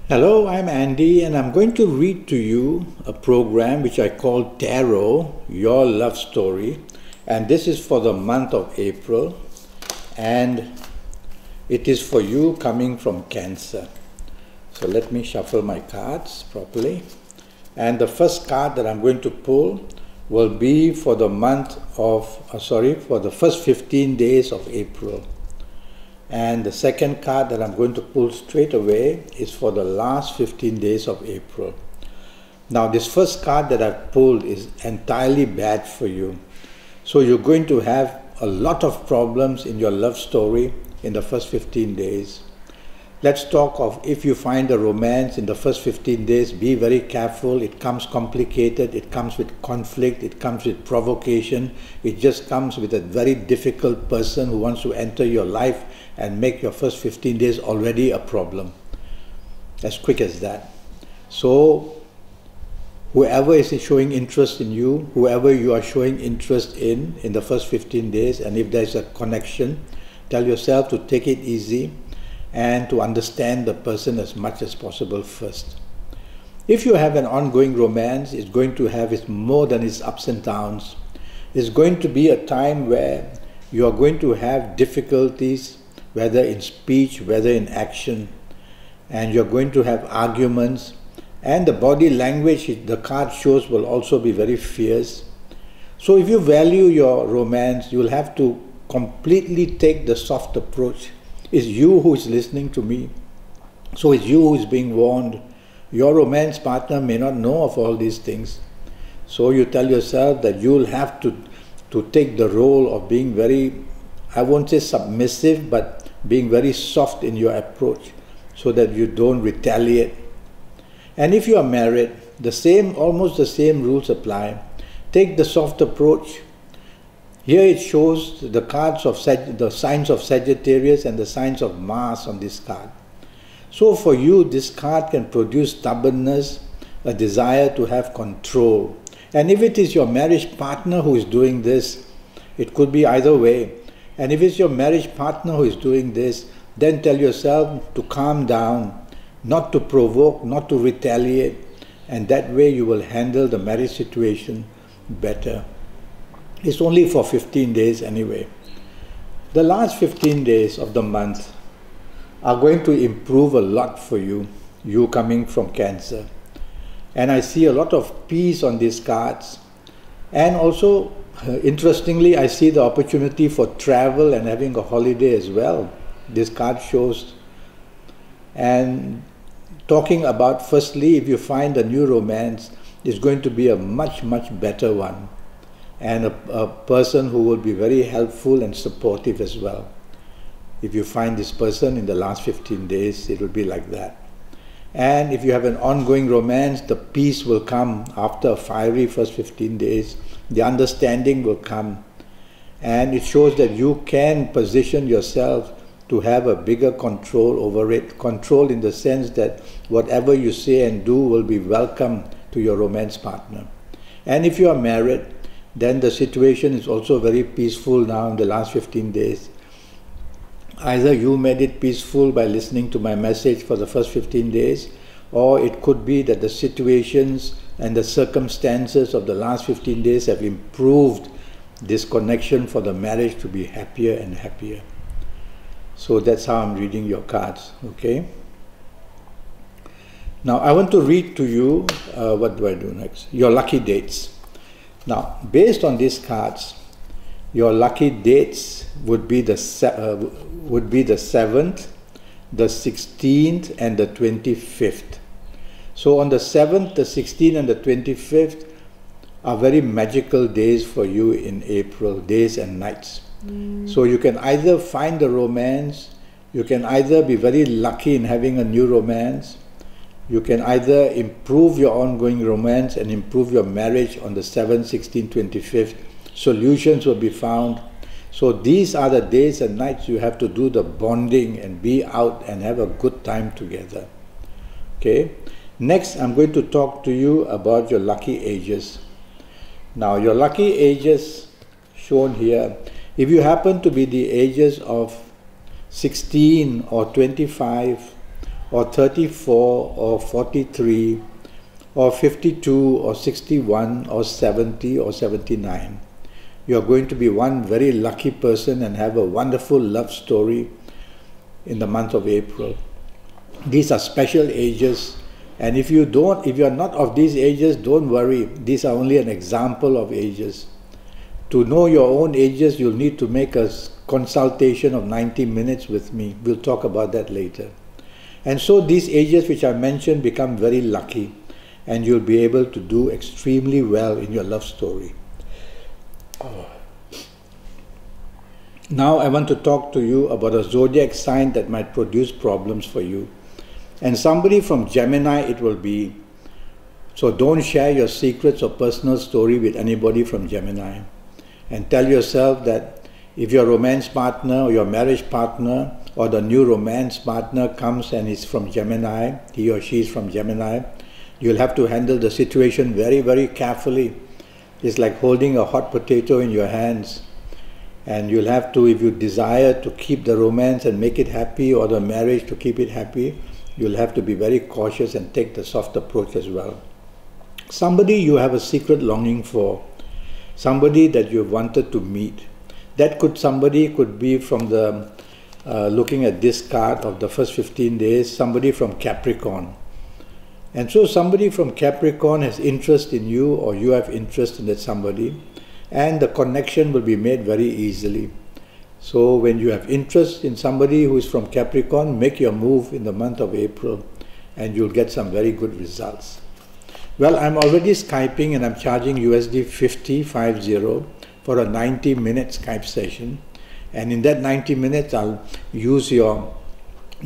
Hello, I'm Andy, and I'm going to read to you a program which I call Tarot, Your Love Story. And this is for the month of April, and it is for you coming from Cancer. So let me shuffle my cards properly. And the first card that I'm going to pull will be for the month of, for the first 15 days of April. And the second card that I'm going to pull straight away is for the last 15 days of April. Now this first card that I've pulled is entirely bad for you. So you're going to have a lot of problems in your love story in the first 15 days. Let's talk of if you find a romance in the first 15 days, be very careful. It comes complicated, it comes with conflict, it comes with provocation. It just comes with a very difficult person who wants to enter your life and make your first 15 days already a problem. As quick as that. So whoever is showing interest in you, whoever you are showing interest in the first 15 days, and if there's a connection, tell yourself to take it easy and to understand the person as much as possible first. If you have an ongoing romance, it's going to have more than its ups and downs. It's going to be a time where you are going to have difficulties, whether in speech, whether in action, and you're going to have arguments, and the body language the card shows will also be very fierce. So if you value your romance, you'll have to completely take the soft approach. It's you who is listening to me. So it's you who is being warned. Your romance partner may not know of all these things. So you tell yourself that you'll have to take the role of being very, I won't say submissive, but being very soft in your approach so that you don't retaliate. And if you are married, almost the same rules apply. Take the soft approach. Here it shows the cards of the signs of Sagittarius and the signs of Mars on this card. So for you, this card can produce stubbornness, a desire to have control. And if it is your marriage partner who is doing this, it could be either way. And if it's your marriage partner who is doing this, then tell yourself to calm down, not to provoke, not to retaliate, and that way you will handle the marriage situation better. It's only for 15 days anyway. The last 15 days of the month are going to improve a lot for you coming from Cancer. And I see a lot of peace on these cards. And also, interestingly, I see the opportunity for travel and having a holiday as well. This card shows. And talking about, firstly, if you find a new romance, it's going to be a much, much better one. And a person who will be very helpful and supportive as well. If you find this person in the last 15 days, it will be like that. And if you have an ongoing romance, the peace will come after a fiery first 15 days. The understanding will come. And it shows that you can position yourself to have a bigger control over it. Control in the sense that whatever you say and do will be welcome to your romance partner. And if you are married, then the situation is also very peaceful now in the last 15 days. Either you made it peaceful by listening to my message for the first 15 days, or it could be that the situations and the circumstances of the last 15 days have improved this connection for the marriage to be happier and happier. So that's how I'm reading your cards, okay? Now I want to read to you, what do I do next? Your lucky dates. Now, based on these cards, your lucky dates would be the 7th, the 16th, and the 25th. So on the 7th, the 16th, and the 25th are very magical days for you in April, days and nights. So you can either find a romance, you can either be very lucky in having a new romance, you can either improve your ongoing romance and improve your marriage on the 7th, 16th, 25th. Solutions will be found. So these are the days and nights you have to do the bonding and be out and have a good time together. Okay. Next, I'm going to talk to you about your lucky ages. Now, your lucky ages shown here, if you happen to be the ages of 16 or 25 or 34 or 43 or 52 or 61 or 70 or 79. You are going to be one very lucky person and have a wonderful love story in the month of April. These are special ages, and if you are not of these ages, don't worry. These are only an example of ages. To know your own ages, you'll need to make a consultation of 90 minutes with me. We'll talk about that later. And so these ages which I mentioned become very lucky, and you'll be able to do extremely well in your love story. Now I want to talk to you about a zodiac sign that might produce problems for you. And somebody from Gemini it will be. So don't share your secrets or personal story with anybody from Gemini. And tell yourself that if your romance partner or your marriage partner or the new romance partner comes and is from Gemini, he or she is from Gemini, you'll have to handle the situation very, very carefully. It's like holding a hot potato in your hands. And you'll have to, if you desire to keep the romance and make it happy, or the marriage to keep it happy, you'll have to be very cautious and take the soft approach as well. Somebody you have a secret longing for, somebody that you've wanted to meet. Somebody could be from the, looking at this card of the first 15 days, somebody from Capricorn. And so somebody from Capricorn has interest in you, or you have interest in that somebody, and the connection will be made very easily. So when you have interest in somebody who is from Capricorn, make your move in the month of April and you'll get some very good results. Well, I'm already Skyping and I'm charging USD 50 for a 90-minute Skype session. And in that 90 minutes, I'll use your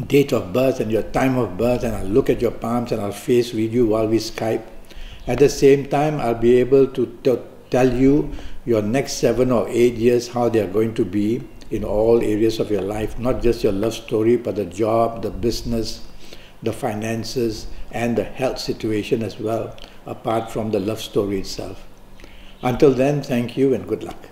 date of birth and your time of birth, and I'll look at your palms and I'll face read you while we Skype. At the same time, I'll be able to tell you your next 7 or 8 years, how they are going to be in all areas of your life, not just your love story, but the job, the business, the finances, and the health situation as well, apart from the love story itself. Until then, thank you and good luck.